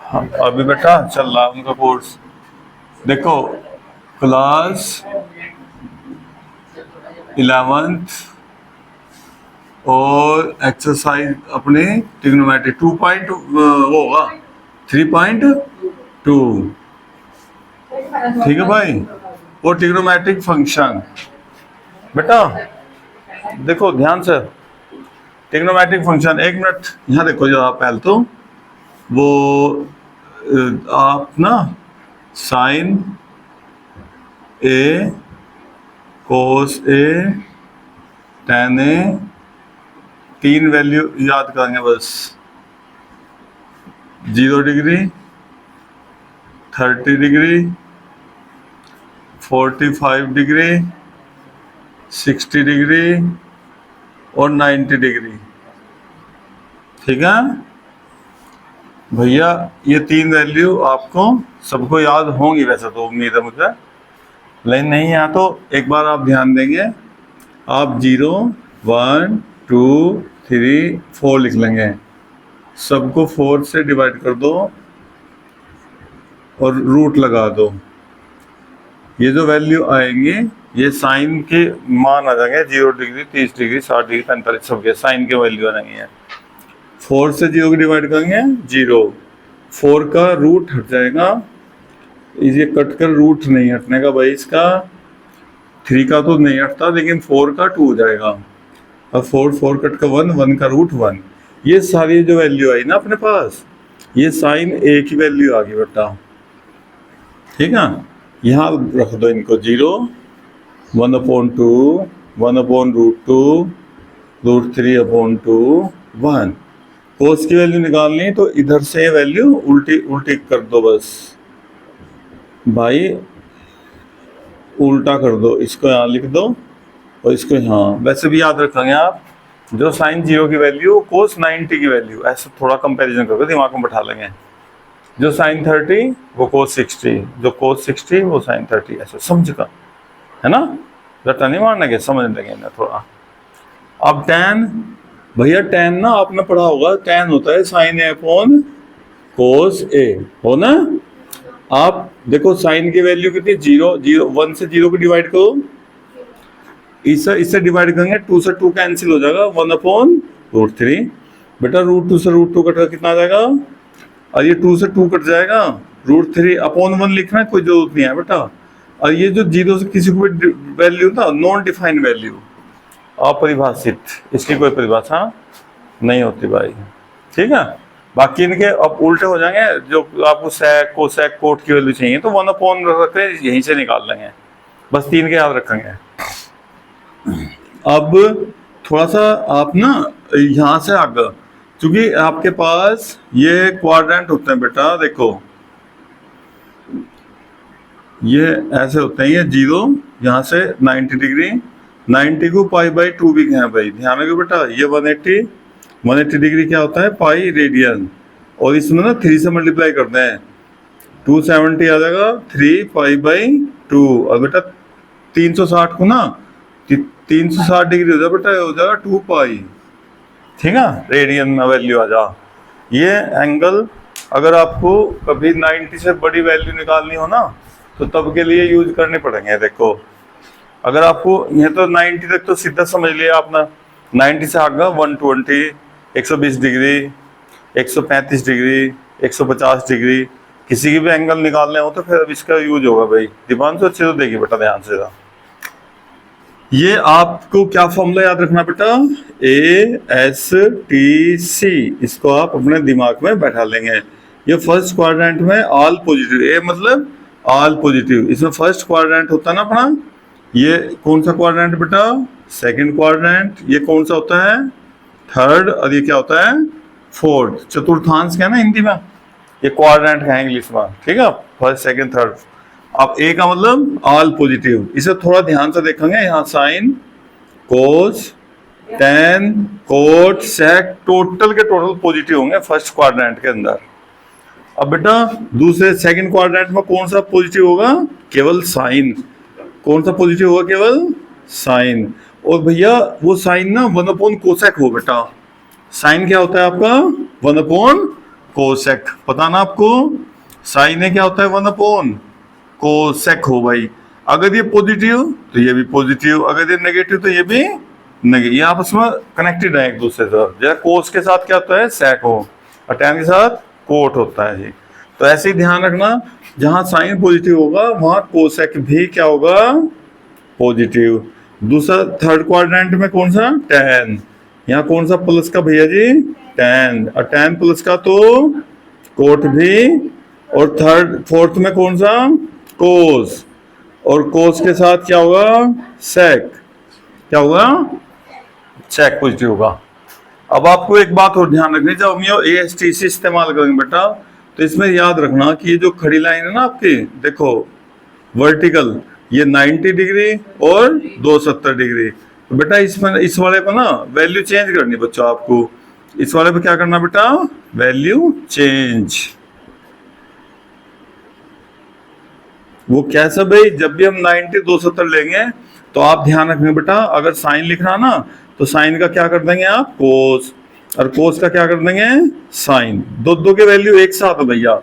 हाँ, अभी बेटा चल रहा है उनका कोर्स। देखो, क्लास 11th और एक्सरसाइज अपने ट्रिग्नोमेट्री 2 वो होगा 3.2। ठीक है भाई। और ट्रिग्नोमेट्रिक फंक्शन बेटा देखो ध्यान से, ट्रिग्नोमेट्रिक फंक्शन, एक मिनट यहाँ देखो जरा पहले तो वो आप ना साइन ए कोस ए टेन ए 3 वैल्यू याद करेंगे बस। 0 डिग्री, 30 डिग्री, 45 डिग्री, 60 डिग्री और 90 डिग्री। ठीक है भैया, ये 3 वैल्यू आपको सबको याद होंगी वैसे तो, उम्मीद है मुझे, लेकिन नहीं यहाँ तो एक बार आप ध्यान देंगे, आप 0 1 2 3 4 लिख लेंगे, सबको 4 से डिवाइड कर दो और रूट लगा दो। ये जो वैल्यू आएंगे ये साइन के मान आ जाएंगे, 0 डिग्री, 30 डिग्री, 60 डिग्री, 45, सबके साइन के वैल्यू आ जाएंगे। 4 से 0 को डिवाइड करेंगे 0, 4 का रूट हट जाएगा, ये कट कर रूट नहीं हटने का भाई इसका, 3 का तो नहीं हटता लेकिन 4 का 2 हो जाएगा। अब 4 कट का 1, 1 का रूट 1। ये सारी जो वैल्यू आई ना अपने पास, ये साइन ए की वैल्यू आ गई बेटा। ठीक है, यहाँ रख दो इनको 0, 1/2, 1/√2, √3/2, 1। कोस की वैल्यू निकालनी तो इधर से वैल्यू उल्टी उल्टी कर दो बस भाई, उल्टा कर दो, इसको यहाँ लिख दो और इसको यहाँ। वैसे भी याद रखेंगे आप, जो साइन 0 की वैल्यू कोस 90 की वैल्यू, ऐसे थोड़ा कंपैरिजन करके दिमाग में बैठा लेंगे। जो साइन 30 वो कोस 60, जो कोस 60 वो साइन 30, ऐसे समझ का है ना, रट्टा नहीं मारने के, समझ लेंगे ना थोड़ा। अब tan, भैया tan ना आपने पढ़ा होगा, tan होता है साइन ए अपॉन कोस ए, हो ना। आप देखो साइन की वैल्यू कितनी, 0 0 1 से 0 को डिवाइड करो, इससे डिवाइड करेंगे 2 से 2 कैंसिल हो जाएगा, 1/√3। बेटा √2 से √2 कट कर कितना आ जाएगा, और ये 2 से 2 कट जाएगा, √3/1 लिखना है, कोई जरूरत नहीं है बेटा। और ये जो 0 से किसी को भी वैल्यू ना, नॉन डिफाइंड वैल्यू, अपरिभाषित, इसकी कोई परिभाषा नहीं होती भाई। ठीक है, बाकी इनके अब उल्टे हो जाएंगे, जो आपको सेक कोसेक कोट की वैल्यू चाहिए तो 1/, रख के यहीं से निकाल लेंगे, बस 3 के याद रखेंगे। अब थोड़ा सा आप ना यहाँ से आगे, क्योंकि आपके पास ये क्वाड्रेंट होते हैं बेटा, देखो ये ऐसे होते हैं, ये 0 यहाँ से 90 डिग्री, 90 को π/2 भी कहें भाई, ध्यान रखो बेटा। ये 180 डिग्री क्या होता है, पाई रेडियन, और इसमें ना 3 से मल्टीप्लाई करते हैं, 270 आ जाएगा 3 π/2। और बेटा 360 को ना 360 डिग्री हो जाए बेटा, हो जाएगा 2 पाई। ठीक है, रेडियन में वैल्यू आ जा। ये एंगल अगर आपको कभी 90 से बड़ी वैल्यू निकालनी हो ना तो तब के लिए यूज करने पड़ेंगे। देखो अगर आपको ये तो 90 तक तो सीधा समझ लिया आपने, 90 से आगे 120, 120 डिग्री, 135 डिग्री, 150 डिग्री, किसी की भी एंगल निकालने हो तो फिर अब इसका यूज होगा भाई। दीपांशु अच्छे तो देखिए बेटा ध्यान से। ये आपको क्या फॉर्मूला याद रखना बेटा, ASTC, इसको आप अपने दिमाग में बैठा लेंगे। ये फर्स्ट क्वाड्रेंट में ऑल पॉजिटिव, ए मतलब ऑल पॉजिटिव, इसमें फर्स्ट क्वाड्रेंट होता है ना अपना, ये कौन सा क्वाड्रेंट बेटा, सेकंड क्वाड्रेंट। ये कौन सा होता है, थर्ड। और ये क्या होता है, फोर्थ। चतुर्थांश क्या है ना हिंदी में, ये क्वाड्रेंट है इंग्लिश में। ठीक है, फर्स्ट सेकंड थर्ड। अब ए का मतलब ऑल पॉजिटिव, इसे थोड़ा ध्यान से देखेंगे। यहाँ sine cos tan cot sec total के टोटल पॉजिटिव होंगे फर्स्ट क्वाड्रेंट के अंदर। अब बेटा दूसरे सेकंड क्वाड्रेंट में कौन सा पॉजिटिव होगा, केवल साइन। कौन सा पॉजिटिव होगा, केवल साइन। और भैया वो साइन ना 1/कोसेक हो बेटा, साइन क्या होता है आपका 1 कोसेक, पता ना आपको, साइन है क्या होता है 1 कोसेक हो भाई। अगर ये पॉजिटिव तो ये भी पॉजिटिव, अगर ये नेगेटिव तो ये भी नेगेटिव, ये आपस में कनेक्टेड है एक दूसरे से। जैसे कोस के साथ क्या होता है सेक हो, और टैन के साथ कोट होता है। तो ऐसे ही ध्यान रखना, जहां साइन पॉजिटिव होगा वहां कोसेक भी क्या होगा पॉजिटिव। दूसरा थर्ड क्वाड्रेंट में कौन सा टैन, यहाँ कौन सा प्लस का भैया जी टैन, और टैन प्लस का तो कोट भी, और फोर्थ में कौन सा कोस, और कोस के साथ क्या होगा सेक, क्या होगा सेक पॉजिटिव होगा। अब आपको एक बात और ध्यान रखनी, जब हम ये ASTC इस्तेमाल करेंगे बेटा तो इसमें याद रखना कि ये जो खड़ी लाइन है ना आपकी, देखो वर्टिकल, ये 90 डिग्री और 270 डिग्री। तो बेटा इसमें इस वाले पर ना वैल्यू चेंज करनी बच्चों, आपको इस वाले पे क्या करना बेटा वैल्यू चेंज। वो कैसा भाई, जब भी हम 90 270 लेंगे तो आप ध्यान रखेंगे बेटा, अगर साइन लिखना ना तो साइन का क्या कर देंगे आप कोस, और कोस का क्या कर देंगे साइन, दो के वैल्यू एक साथ है भैया।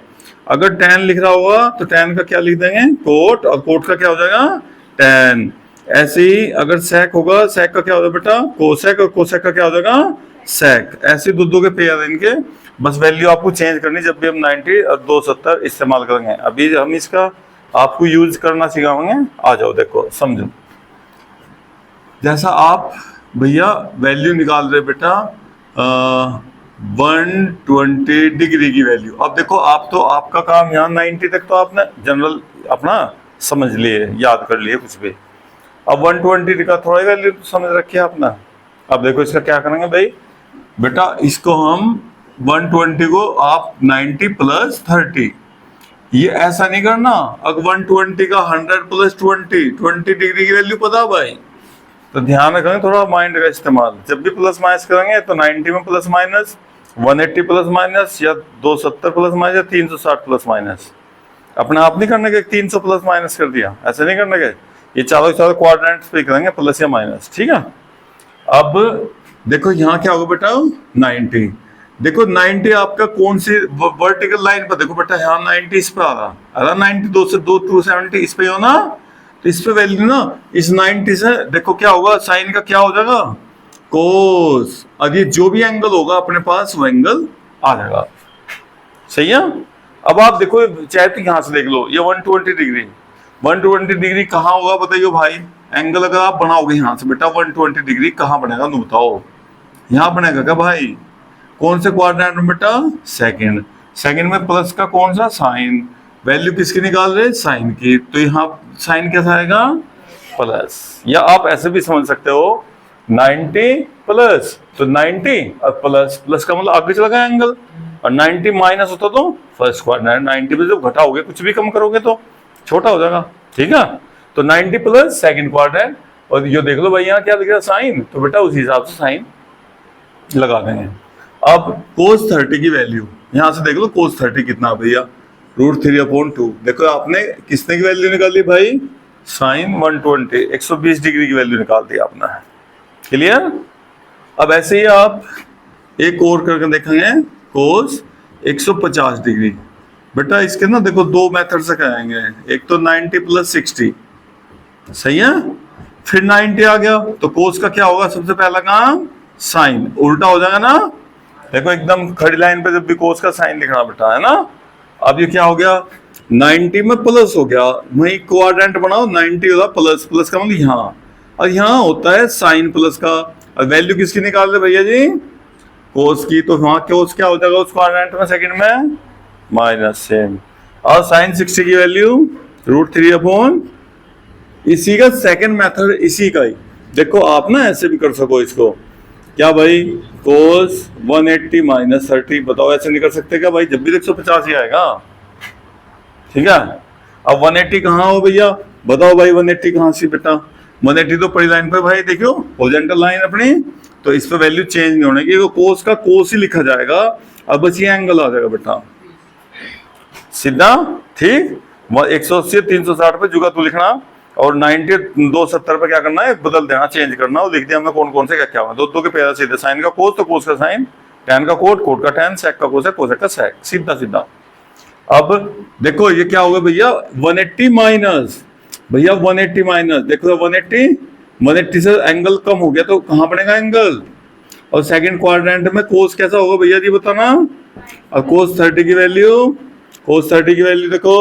अगर टैन लिख रहा होगा तो टैन का क्या लिख देंगे कोट, और कोट का क्या हो जाएगा टैन। ऐसे ही अगर सेक होगा, सेक का क्या हो जाएगा बेटा कोसेक, और कोसेक का क्या हो जाएगा सेक। ऐसे दो के पेयर इनके, बस वैल्यू आपको चेंज करनी जब भी हम 90 और 270 इस्तेमाल करेंगे। अभी हम इसका आपको यूज करना सिखाएंगे, आ जाओ देखो समझो। जैसा आप भैया वैल्यू निकाल रहे बेटा 120 डिग्री की वैल्यू, अब देखो आप तो आपका काम यहाँ 90 तक तो आपने जनरल अपना समझ लिए, याद कर लिए कुछ भी। अब 120 का थोड़ा वैल्यू तो समझ रखिए आपने। अब देखो इसका क्या करेंगे भाई बेटा, इसको हम 120 को आप 90 प्लस 30, ये ऐसा नहीं करना। अगर 120 का 100 प्लस 20 डिग्री की वैल्यू पता भाई, तो ध्यान रखेंगे थोड़ा माइंड का इस्तेमाल। जब भी प्लस माइनस करेंगे तो 90 में प्लस माइनस, 180 प्लस माइनस, या 270 प्लस माइनस, या 360 प्लस माइनस। अपने आप नहीं करने के 300 प्लस माइनस कर दिया, ऐसे नहीं करने के। ये चारों क्वाड्रेंट्स पे करेंगे प्लस या माइनस, ठीक है। अब देखो यहाँ क्या होगा बेटा 90, देखो 90 आपका कौन सी वर्टिकल लाइन पर, देखो बेटा यहाँ 90 इस पे आ रहा, अरे 90 2 से 270 इस पे हो ना, तो इस पे वैल्यू ना इस 90 से देखो क्या होगा साइन का क्या हो जाएगा कोस, अब ये जो भी एंगल होगा अपने पास वो एंगल आ जाएगा, सही है। अब आप देखो चाहे तो यहाँ से देख लो, ये 120 डिग्री कहाँ होगा बताइए भाई, एंगल अगर आप बनाओगे यहाँ से बेटा 120 डिग्री कहाँ बनेगा नु बताओ, यहाँ बनेगा क्या भाई, कौन से क्वाड्रेंट में बेटा सेकंड में प्लस का कौन सा साइन, वैल्यू किसकी निकाल रहे साइन की, तो यहाँ साइन कैसा आएगा प्लस। या आप ऐसे भी समझ सकते हो 90 प्लस, तो 90 और प्लस का मतलब आगे चला गया एंगल, और 90 माइनस होता तो फर्स्ट क्वाड्रेंट, 90 पे जब घटाओगे कुछ भी कम करोगे तो छोटा हो जाएगा, ठीक है। तो 90 प्लस सेकंड क्वाड्रेंट, और ये देख लो भाई यहाँ क्या दिख रहा साइन, तो बेटा उसी हिसाब से साइन लगा देंगे। अब cos 30 की वैल्यू यहाँ से देख लो, cos 30 कितना भैया √3/2, देखो आपने किसने की वैल्यू निकाली भाई साइन 120 डिग्री की वैल्यू निकाल दी आपने, क्लियर। अब ऐसे ही आप एक और करके देखेंगे cos 150 डिग्री, बेटा इसके ना देखो दो मेथड से करेंगे, एक तो 90 प्लस 60, सही है, फिर 90 आ गया तो cos का क्या होगा सबसे पहला काम साइन, उल्टा हो जाएगा ना, देखो एकदम खड़ी लाइन पे जब भी cos का साइन लिखना बेटा है ना। अब ये क्या हो गया 90 में प्लस हो गया, वही क्वाड्रेंट बनाओ 90 होगा प्लस का मतलब यहाँ, और यहाँ होता है साइन प्लस का, और वैल्यू किसकी निकाल रहे भैया जी cos की, तो वहाँ cos क्या हो जाएगा उस क्वाड्रेंट में सेकंड में माइनस सेम, और साइन 60 की वैल्यू √3/, इसी का सेकंड मेथड इसी का ही। देखो आप ना ऐसे भी कर सको इसको, क्या भाई cos 180 माइनस 30, बताओ ऐसे नहीं कर सकते क्या भाई, जब भी 150 ही आएगा, ठीक है। अब 180 कहाँ हो भैया बताओ भाई, 180 कहाँ से बेटा, 180 तो पड़ी लाइन पे भाई देखो हॉरिजॉन्टल लाइन अपनी, तो इस पे वैल्यू चेंज नहीं होने की, cos का cos ही लिखा जाएगा, अब बस ये एंगल आ जाएगा बेटा सीधा, ठीक। 180 360 पे जुगा तू लिखना, और 90 270 पे क्या करना है, बदल देना, चेंज करना, और लिख दिया हमने कौन कौन से क्या क्या हुआ। दो के पैरा सीधे, साइन का कोस तो कोस का साइन, टैन का कोट, कोट का टैन, सेक का कोसेक, कोसेक का सेक, सीधा सीधा। अब देखो ये क्या होगा भैया, 180 माइनस, भैया 180 माइनस, देखो 180 से एंगल कम हो गया तो कहां पड़ेगा एंगल, और सेकंड क्वाड्रेंट में कोस कैसा होगा भैया जी बताना। और कोस 30 की वैल्यू देखो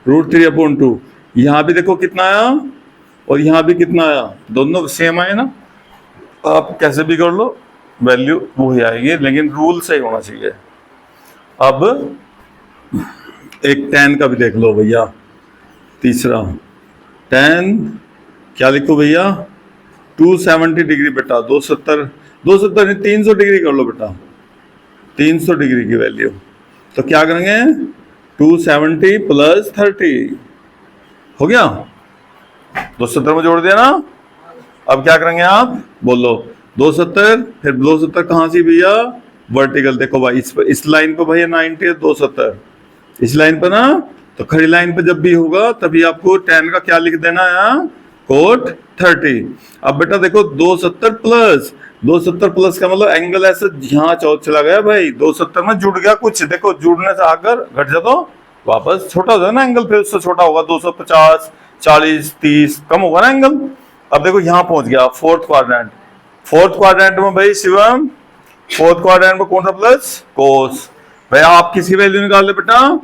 √3/2, यहाँ भी देखो कितना आया और यहाँ भी कितना आया, दोनों सेम आए ना, आप कैसे भी कर लो वैल्यू वही आएगी, लेकिन रूल सही होना चाहिए। अब एक टैन का भी देख लो भैया, तीसरा टैन क्या लिखो भैया, 270 डिग्री बेटा, 270 नहीं 300 डिग्री कर लो बेटा, 300 डिग्री की वैल्यू, तो क्या करेंगे 270 + 30 हो गया, 270 में जोड़ दिया ना। अब क्या करेंगे आप बोलो, 270, फिर 270 कहाँ से भैया, वर्टिकल, देखो भाई इस लाइन पे भैया 90 है, 270 इस लाइन पे ना, तो खड़ी लाइन पे जब भी होगा तभी आपको टैन का क्या लिख देना है, कोट 30। अब बेटा देखो 270 प्लस का मतलब एंगल ऐसे यहाँ चला गया भाई, 270 में जुड़ गया कुछ, देखो जुड़ने से आकर घट जा तो वापस छोटा हो जाए ना एंगल, फिर उससे छोटा होगा 250, 40, 30 कम होगा ना एंगल। अब देखो यहाँ पहुंच गया फोर्थ क्वाड्रेंट में भाई शिवम, फोर्थ क्वाड्रेंट में कौन सा प्लस, कोस। भाई आप किसी वैल्यू निकाल ले बेटा,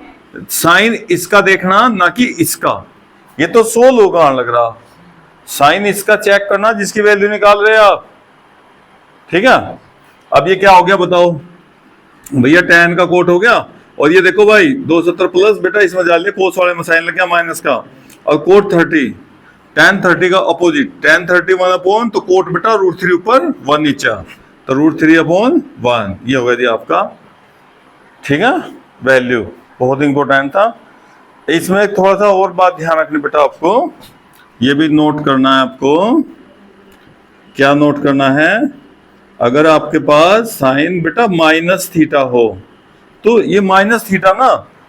साइन इसका देखना ना कि इसका, ये तो 100 लोग लग रहा, साइन इसका चेक करना जिसकी वैल्यू निकाल रहे आप, ठीक है। अब ये क्या हो गया बताओ भैया, टैन का कोट हो गया, और ये देखो भाई 270 प्लस बेटा इसमें डाल लिया, कोस वाले में साइन लग गया माइनस का, और कोट 30, टैन 30 का अपोजिट, टैन 30 1/, तो कोट बेटा √3 ऊपर 1 नीचा, तो √3/1, ये हो गया जी आपका, ठीक है, वैल्यू। बहुत इंपॉर्टेंट था। इसमें थोड़ा सा और बात ध्यान रखनी बेटा आपको, ये भी नोट करना है आपको, क्या नोट करना है, अगर आपके पास साइन बेटा -θ हो तो ये -θ ना,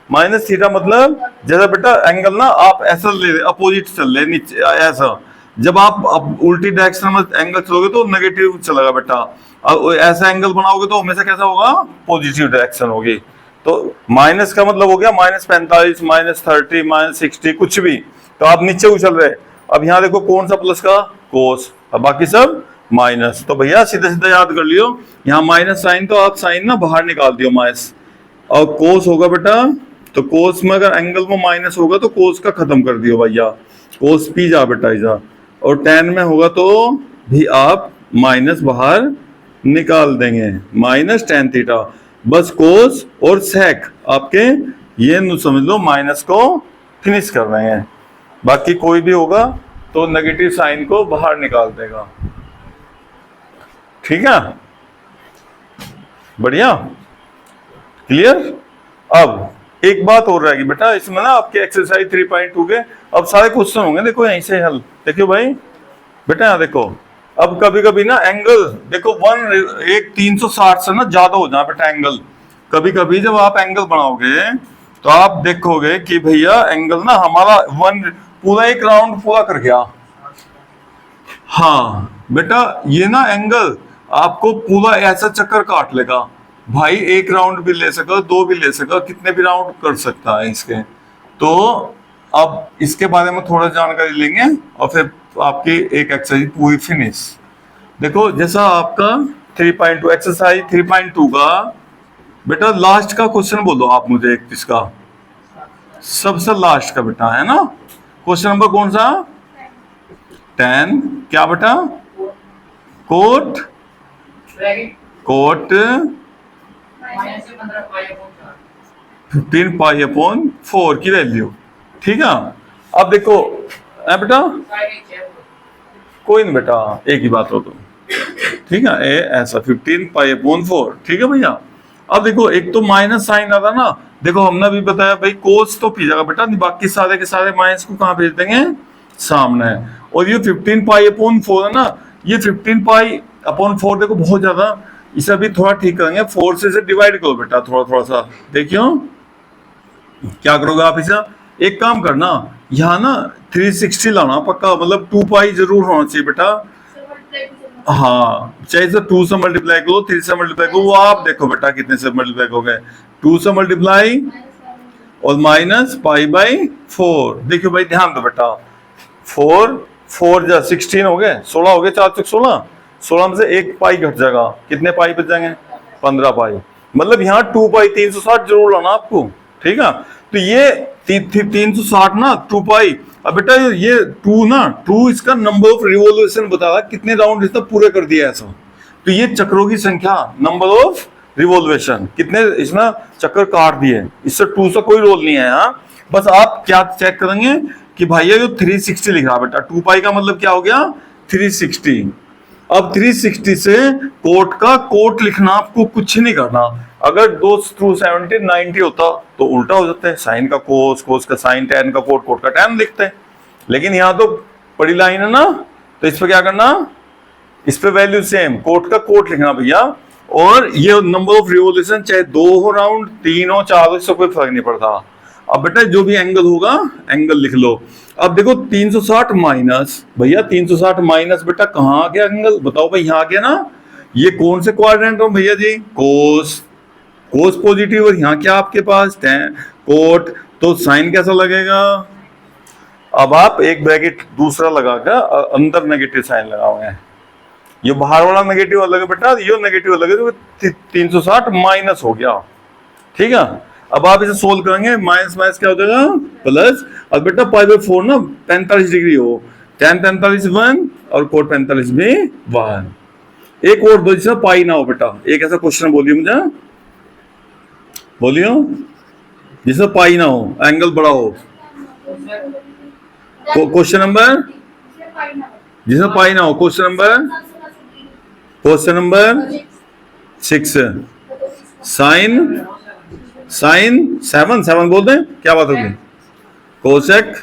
-θ मतलब जैसा बेटा एंगल ना आप ऐसा ले अपोजिट चल ले नीचे ऐसा, जब आप उल्टी डायरेक्शन में एंगल चलोगे तो नेगेटिव चलेगा बेटा, और ऐसा एंगल बनाओगे तो हमेशा कैसा होगा, पॉजिटिव डायरेक्शन होगी। तो माइनस का मतलब हो गया -45, -30, -60 कुछ भी, तो आप नीचे उछल रहे। अब यहाँ देखो कौन सा प्लस का, कोस, और बाकी सब माइनस, तो भैया सीधा सीधा याद कर लियो, यहाँ माइनस साइन तो आप साइन ना बाहर निकाल दियो माइनस, और कोस होगा बेटा, तो कोस में अगर एंगल में माइनस होगा तो कोस का खत्म कर दियो भैया, कोस पी जा बेटा इजा, और टैन में होगा तो भी आप माइनस बाहर निकाल देंगे, -tan θ, बस कोस और सेक आपके ये समझ लो माइनस को फिनिश कर रहे हैं, बाकी कोई भी होगा तो नेगेटिव साइन को बाहर निकाल देगा, ठीक है, बढ़िया, क्लियर। अब एक बात और रहेगी बेटा इसमें ना, आपके एक्सरसाइज 3.2 के अब सारे क्वेश्चन होंगे, देखो यहीं से हल, देखियो भाई बेटा यहाँ देखो, अब कभी कभी ना एंगल देखो 360 से ना ज्यादा हो जाए बेटा एंगल, कभी कभी जब आप एंगल बनाओगे तो आप देखोगे कि भैया एंगल ना हमारा पूरा एक राउंड पूरा कर गया, हाँ बेटा ये ना एंगल आपको पूरा ऐसा चक्कर काट लेगा भाई, एक राउंड भी ले सका, 2 भी ले सका, कितने भी राउंड कर सकता है इसके। तो अब इसके बारे में थोड़ा जानकारी लेंगे और फिर आपकी एक एक्सरसाइज पूरी फिनिश। देखो जैसा आपका 3.2 एक्सरसाइज 3.2 का बेटा लास्ट का क्वेश्चन बोलो आप मुझे, एक इसका सबसे लास्ट का बेटा है ना, क्वेश्चन नंबर कौन सा, 10 क्या बेटा, कोट 15 π/4 की वैल्यू, ठीक है। अब देखो बेटा कोई नहीं बेटा एक ही बात हो तो, ठीक है, ऐसा 15 π/4, ठीक है भैया। अब देखो एक तो माइनस साइन आता ना, देखो हमने भी बताया भाई कोस तो पी जाएगा बेटा, बाकी सारे के सारे माइनस को कहाँ भेज देंगे, सामने। और ये 15 π/4 है ना, ये 15 π/4 देखो बहुत ज्यादा, इसे अभी थोड़ा ठीक करेंगे, 4 से डिवाइड करो बेटा, थोड़ा सा देखियो क्या करोगे आप, इसे एक काम करना यहाँ ना 360 लाना पक्का, मतलब 2 पाई जरूर होना चाहिए बेटा। हाँ, चाहे तो 2 से मल्टीप्लाई करो, 3 से मल्टीप्लाई करो, वो आप देखो बेटा कितने से मल्टीप्लाई हो गए। 2 से मल्टीप्लाई और माइनस पाई बाई 4। देखियो भाई ध्यान दो बेटा, 4 जा 16 हो गए, 16 हो गए, 4 चौक 16, 16 में से एक पाई घट जाएगा, कितने पाई बच जाएंगे? 15 पाई। मतलब यहाँ 2 पाई 360 जरूर लाना आपको, ठीक है। तो ये 360 ना 2 पाई। अब बेटा ये 2 ना 2 इसका नंबर ऑफ रिवॉल्यूशन बता रहा, कितने राउंड इसने पूरे कर दिया ऐसा। तो ये चक्रों की संख्या, नंबर ऑफ रिवॉल्यूशन, कितने इसने चक्कर काट दिए, इससे 2 से कोई रोल नहीं है। हाँ, बस आप क्या चेक करेंगे कि भैया ये 360 लिख रहा बेटा, 2 पाई का मतलब क्या हो गया? 360। अब 360 से कोट का कोट लिखना, आपको कुछ नहीं करना। अगर 2 थ्रू 70 90 होता तो उल्टा हो जाता है, साइन का कोस, कोस का साइन, टैन का कोट, कोट का टैन लिखते हैं। लेकिन यहाँ तो बड़ी लाइन है ना, तो इस पर क्या करना, इस पे वैल्यू सेम, कोट का कोट लिखना भैया। और ये नंबर ऑफ रिवॉल्यूशन चाहे 2 हो राउंड, 3 हो, 4 हो, इससे कोई फर्क नहीं पड़ता। अब बेटा जो भी एंगल होगा एंगल लिख लो। अब देखो 360 माइनस, भैया 360 माइनस बेटा कहाँ आ गया एंगल, बताओ भाई, यहाँ आ गया ना। ये कौन से क्वाड्रेंट हो भैया जी? कोस, कोस पॉजिटिव, और यहाँ क्या आपके पास टैन कोट, तो साइन कैसा लगेगा? अब आप एक ब्रैकेट दूसरा लगाकर अंदर नेगेटिव साइन लगाओगे, ये बाहर वाला नेगेटिव अलग है बेटा, ये नेगेटिव अलग है, तो 360 माइनस हो गया, ठीक है। अब आप इसे सोल्व करेंगे, माइनस माइनस क्या हो जाएगा? प्लस। अब बेटा पाई बाई 4 ना 45 डिग्री हो, tan 45 1 और कोट 45 भी 1। एक और दो जिसमें पाई ना हो बेटा, एक ऐसा क्वेश्चन बोलिए मुझे, बोलियो जिसमें पाई ना हो, एंगल बड़ा हो। क्वेश्चन नंबर जिसमें पाई ना हो, क्वेश्चन नंबर 6। साइन 7 बोल दें, क्या बात होगी? कोसेक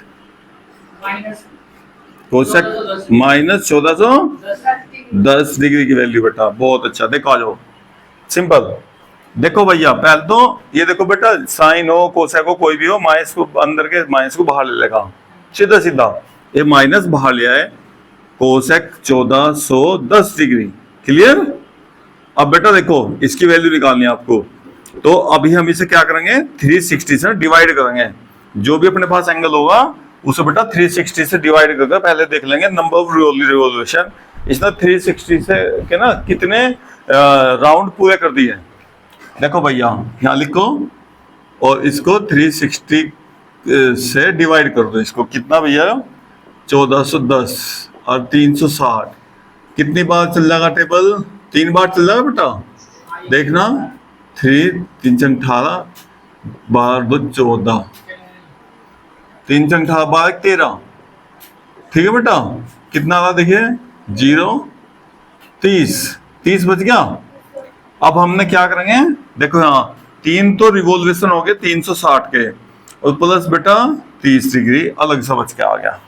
माइनस 1410 डिग्री की वैल्यू बेटा, बहुत अच्छा। देखो आ जाओ, सिंपल। देखो भैया पहले तो ये देखो बेटा, साइन हो कोसेक हो कोई भी हो, माइनस को अंदर के माइनस को बाहर ले लेगा, सीधा सीधा ये माइनस बाहर ले आए, कोसेक 1410 डिग्री, क्लियर। अब बेटा देखो इसकी वैल्यू निकालनी है आपको, तो अभी हम इसे क्या करेंगे, 360 से डिवाइड करेंगे। जो भी अपने पास एंगल होगा उसे बेटा 360 से डिवाइड करके पहले देख लेंगे नंबर ऑफ रिवॉल्यूशन। इसने 360 से के ना कितने राउंड पूरे कर दिए। देखो भैया यहाँ लिखो और इसको 360 से डिवाइड कर दो, इसको कितना भैया 1410 और 360 कितनी बार चल जाएगा टेबल? 3 बार चल जाएगा बेटा, देखना 3 3 18 12 2 14 3 18 12 13, ठीक है बेटा। कितना आ देखिए 0 30 बच गया। अब हमने क्या करेंगे, देखो यहाँ 3 तो रिवॉल्यूशन हो गए 360 के, और प्लस बेटा 30 डिग्री अलग सा बच के आ गया,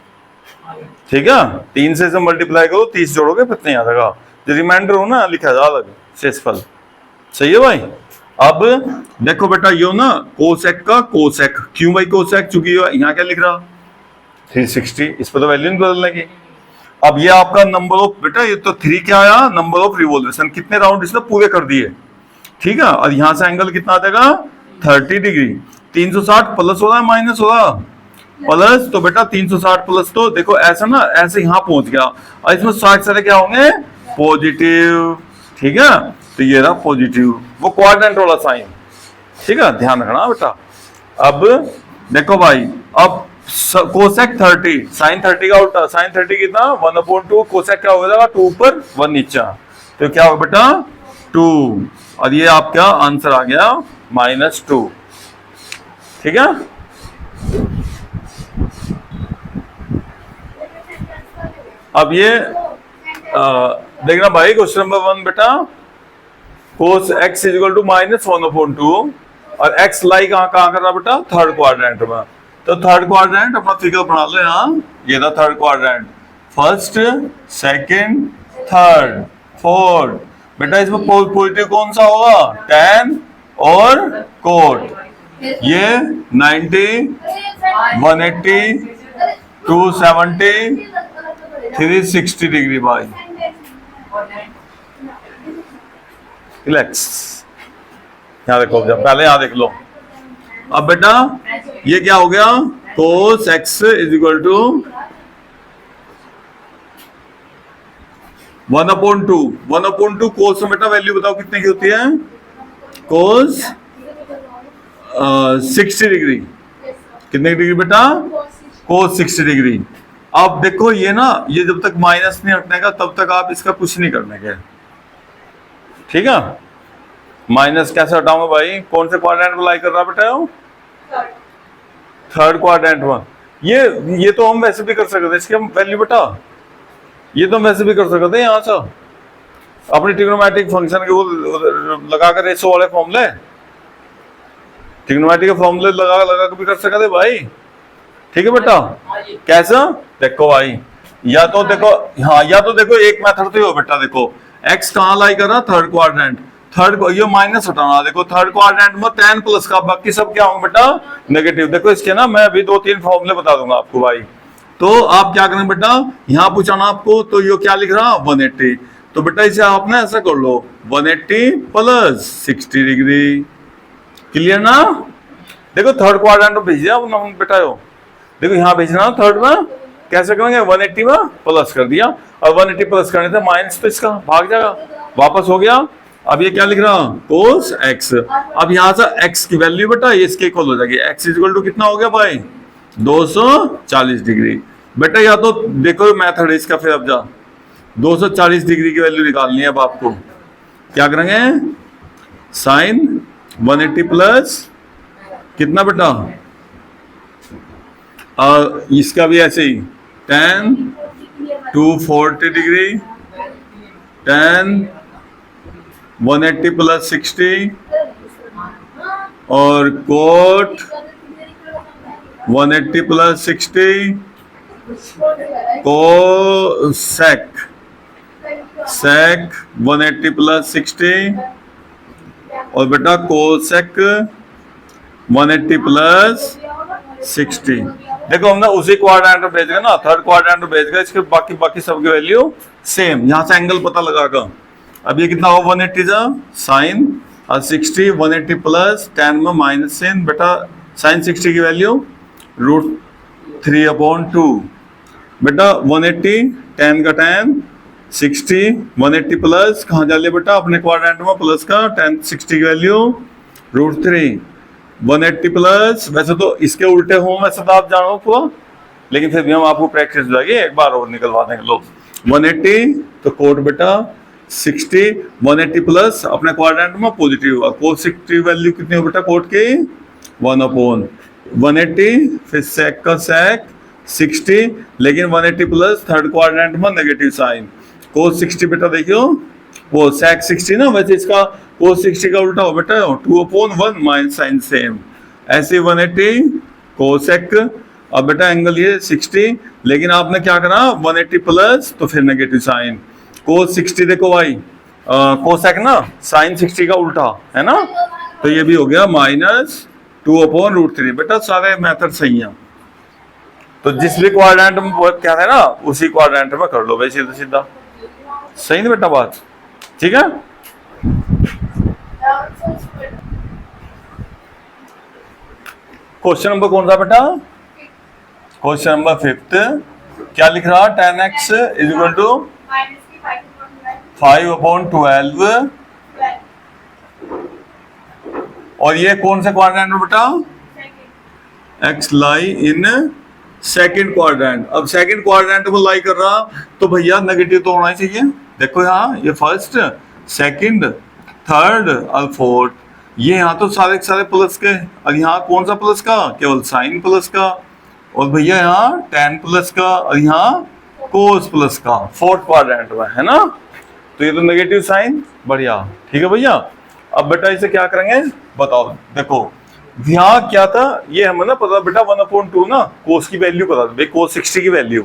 ठीक है। 3 से मल्टीप्लाई करो, 30 जोड़ोगे कितने आ जाएगा, जो रिमाइंडर हो ना लिखा जाए अलग शेषफल, सही है भाई। अब देखो बेटा यो ना कोसेक का कोसेक, क्यों भाई कोसेक? चूंकि यहाँ क्या लिख रहा 360, इस पर तो वैल्यू नहीं बदलने की। अब ये आपका नंबर ऑफ बेटा, ये तो 3 क्या आया, नंबर ऑफ रिवॉल्यूशन, कितने राउंड इसने पूरे कर दिए, ठीक है। और यहाँ से एंगल कितना आ जाएगा 30 डिग्री। 360 प्लस हो रहा है माइनस हो रहा, प्लस, तो बेटा 360 प्लस, तो देखो ऐसा ना ऐसे यहाँ पहुंच गया, और इसमें 60 सारे क्या होंगे पॉजिटिव, ठीक है। तो ये रहा पॉजिटिव, वो क्वाड्रेंट वाला साइन, ठीक है, ध्यान रखना बेटा। अब देखो भाई, अब कोसेक 30 साइन 30 का उल्टा, साइन 30 कितना 1/2, कोसेक क्या हो जाएगा 2 ऊपर 1 नीचा, तो क्या होगा बेटा 2, और ये आपका आंसर आ गया -2, ठीक है। अब ये देखना भाई क्वेश्चन नंबर 1 बेटा, cos x इक्वल टू -1/2, और x लाई कहाँ कर रहा बेटा, थर्ड क्वाड्रेंट में। तो थर्ड क्वाड्रेंट अपना फिगर बना लो यहाँ, ये था third quadrant, first second third fourth. बेटा इसमें पॉजिटिव कौन सा होगा, tan और कोट। ये 90 180 270 360 डिग्री भाई। रिलैक्स, यहाँ देखो, जब पहले यहाँ देख लो। अब बेटा ये क्या हो गया, cos x is equal to 1/2। 1/2 cos में बेटा वैल्यू बताओ कितने की होती है, cos 60 डिग्री। कितने डिग्री बेटा, cos 60 डिग्री। अब देखो ये ना, ये जब तक माइनस नहीं हटने का तब तक आप इसका कुछ नहीं करने के, ठीक है। माइनस कैसे हटाऊंगा भाई, कौन से क्वाड्रेंट में लाई कर रहा बेटा, थर्ड क्वाड्रेंट में। ये तो हम वैसे भी कर सकते थे, इसकी हम वैल्यू बेटा ये तो हम वैसे भी कर सकते हैं, यहाँ से अपनी ट्रिग्नोमेट्रिक फंक्शन के वो लगाकर रेशो वाले फॉर्मूले, ट्रिग्नोमेट्रिक के फॉर्मूले लगा के भी कर सकते थे भाई, ठीक है बेटा। कैसा देखो भाई, या तो देखो, हाँ या तो देखो एक मेथड तो हो बेटा, देखो x कहाँ लाई कर रहा, थर्ड क्वाड्रेंट, थर्ड ये माइनस हटाना, देखो थर्ड क्वाड्रेंट में tan प्लस का, बाकी सब क्या होंगे बेटा नेगेटिव। देखो इसके ना मैं अभी 2-3 फॉर्मूले बता दूंगा आपको भाई। तो आप क्या करें बेटा, यहाँ पूछा ना आपको, तो ये क्या लिख रहा 180, तो बेटा इसे आपने ऐसा कर लो 180 प्लस 60 डिग्री। क्लियर ना। देखो थर्ड क्वाड्रेंट भेज दिया बेटा, देखो यहाँ भेजना थर्ड में, कैसे करेंगे 180 में प्लस कर दिया, और 180 प्लस करने से माइनस तो इसका भाग जाएगा, वापस हो गया। अब ये क्या लिख रहा cos x, अब यहाँ से x की वैल्यू बेटा ये इसके इक्वल हो जाएगी, x इक्वल टू कितना हो गया भाई 240 डिग्री। बेटा या तो देखो मेथड इसका, फिर अब जा 240 डिग्री की वैल्यू निकालनी है। अब आपको क्या करेंगे, साइन 180 प्लस कितना बेटा, इसका भी ऐसे ही tan 240 डिग्री, tan 180 प्लस 60 और cot 180 प्लस 60, cosec 180 प्लस 60 और बेटा cosec 180 प्लस 60। देखो हमने उसी क्वाड्रेंट में भेज गए ना, थर्ड क्वाड्रेंट में भेज गए, इसके बाकी सबकी वैल्यू सेम, यहाँ से एंगल पता लगाकर। अब ये कितना हो 180 जा साइन और 60, 180 प्लस tan में माइनस sin, बेटा साइन 60 की वैल्यू √3/2। बेटा 180 tan का tan 60, 180 प्लस कहाँ जा लिया बेटा अपने क्वाड्रेंट में, प्लस का tan 60 की वैल्यू √3, 180 प्लस, वैसे तो इसके उल्टे हो वैसे तो आप जानो पूरा, लेकिन फिर भी हम आपको प्रैक्टिस जाएगी, एक बार और निकलवा देंगे लोग। 180 तो कोट बेटा 60, 180 प्लस अपने क्वाड्रेंट में पॉजिटिव, और cos 60 वैल्यू कितनी हो बेटा कोट की 1/180, फिर sec का sec 60, लेकिन 180 प्लस थर्ड क्वाड्रेंट में नेगेटिव साइन, cos 60 बेटा देखियो वो sec 60 ना, वैसे इसका cos 60 का उल्टा हो बेटा 2/1 माइनस साइन सेम, ऐसे 180 cosec। अब बेटा एंगल ये 60, लेकिन आपने क्या करा 180 प्लस तो फिर नेगेटिव साइन, cos 60 देखो भाई cosec ना साइन 60 का उल्टा है ना, तो ये भी हो गया -2/√3। बेटा सारे मेथड सही हैं, तो जिस भी क्वाड्रेंट में क्या है ना उसी क्वाड्रेंट में कर लो भाई, सीधा सीधा, सही ना बेटा बात, ठीक है। क्वेश्चन नंबर कौन सा बेटा, क्वेश्चन नंबर 5, क्या लिख रहा tan x is equal to 5/12, और ये कौन से क्वाड्रेंट में बेटा, x lie in second quadrant. अब सेकंड क्वाड्रेंट में लाई कर रहा तो भैया नेगेटिव तो होना ही चाहिए। देखो यहाँ ये फर्स्ट, सेकंड, थर्ड और फोर्थ, ये यहाँ तो सारे सारे प्लस के, और यहाँ कौन सा प्लस का, केवल साइन प्लस का, और भैया यहाँ tan प्लस का, और यहाँ cos प्लस का, फोर्थ क्वाड्रेंट में है ना, तो ये तो नेगेटिव साइन, बढ़िया, ठीक है भैया। अब बेटा इसे क्या करेंगे बताओ, देखो यहाँ क्या था, ये हमें ना पता बेटा 1/2 ना cos की वैल्यू पता था भाई, cos 60 की वैल्यू,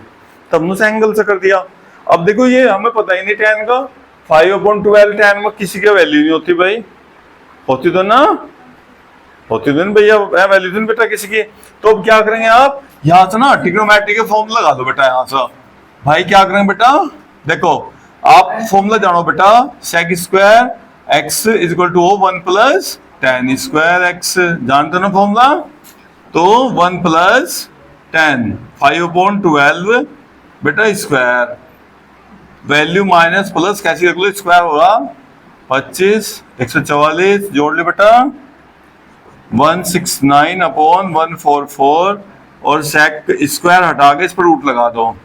तब उस एंगल से कर दिया। अब देखो ये हमें पता ही नहीं tan का, 5/12 tan में किसी की वैल्यू नहीं होती भाई, होती तो ना, होती तो नहीं भैया, वैल्यू तो नहीं बेटा किसी की। तो अब क्या करेंगे आप, यहाँ से ना ट्रिग्नोमेट्री के फॉर्मूला लगा दो बेटा। यहाँ से भाई क्या करेंगे बेटा, देखो आप फॉर्मूला जानो बेटा, sec square x is equal to 1 plus tan square x, जानते हो ना फॉर्मूला। तो 1 प्लस 10 5/12 बेटा स्क्वायर, वैल्यू माइनस प्लस कैसी रख लो, स्क्वायर होगा 25 144, जोड़ ले बेटा 169/144, और सेक स्क्वायर हटा के इस पर रूट लगा दो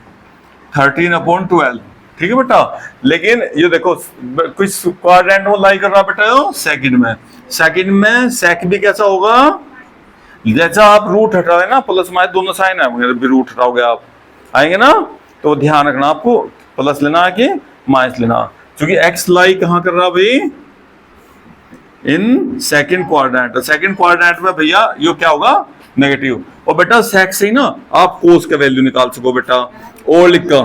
13/12। ठीक है बेटा। लेकिन ये देखो कुछ क्वाड्रेंट में लाई कर रहा बेटा, सेकंड में, सेकंड में सेक भी कैसा होगा, जैसा आप रूट हटा रहे ना, प्लस माइनस दोनों साइन है, भी रूट हटाओगे आप आएंगे ना, तो ध्यान रखना आपको प्लस लेना है कि माइनस लेना, क्योंकि एक्स लाई कहां कर रहा भाई, इन सेकंड क्वाड्रेंट। सेकंड क्वाड्रेंट में भैया ये क्या होगा, नेगेटिव। और बेटा सेक से ही ना आप कोस का वैल्यू निकाल सको बेटा, और लिखा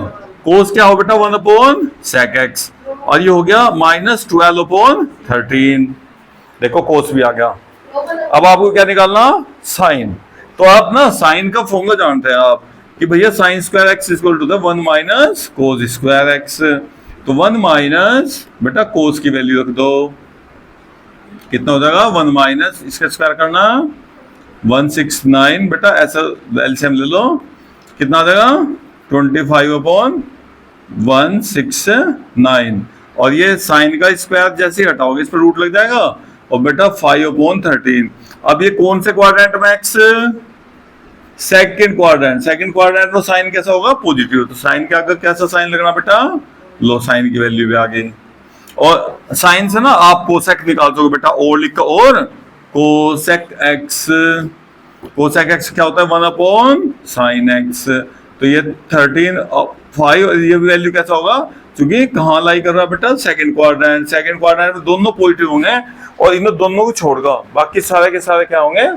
कोस क्या हो बेटा 1/sec x, और ये हो गया -12/13। देखो कोस भी आ गया। अब आपको क्या निकालना, साइन। तो आप ना साइन का फॉर्मूला जानते हैं आप कि भैया sine square x equal to 1 minus cos square x. तो 1 माइनस बेटा कोस की वैल्यू रख दो, कितना हो जाएगा 1 माइनस इसका स्क्वायर करना 169 बेटा, ऐसा एलसीएम ले लो, कितना आ जाएगा 25/169, और ये साइन का स्क्वायर जैसे हटाओगे इस पर रूट लग जाएगा, और बेटा 5/13। अब ये कौन से क्वाड्रेंट में x, second quadrant. Second quadrant में साइन कैसा होगा, पॉजिटिव। तो साइन के आगे कैसा साइन लगना बेटा, लो साइन की वैल्यू भी आ गई। और साइन से ना आप कोसेक निकाल सकोगे बेटा, और लिख और कोसेक एक्स, कोसेक एक्स क्या होता है 1/sin x। तो ये 13/5, और ये वैल्यू कैसा होगा, क्योंकि कहाँ लाई कर रहा है बेटा, सेकंड क्वाड्रेंट। सेकंड क्वाड्रेंट में दोनों पॉजिटिव होंगे, और इनमें दोनों को छोड़गा बाकी सारे के सारे क्या होंगे,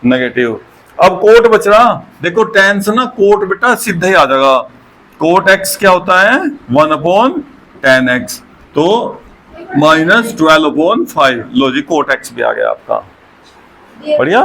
नेगेटिव। अब कोट बच रहा, देखो tan से ना कोट बेटा सीधा ही आ जाएगा, कोट x क्या होता है 1/tan x, तो -12/5। लो जी कोट x भी आ गया आपका, बढ़िया।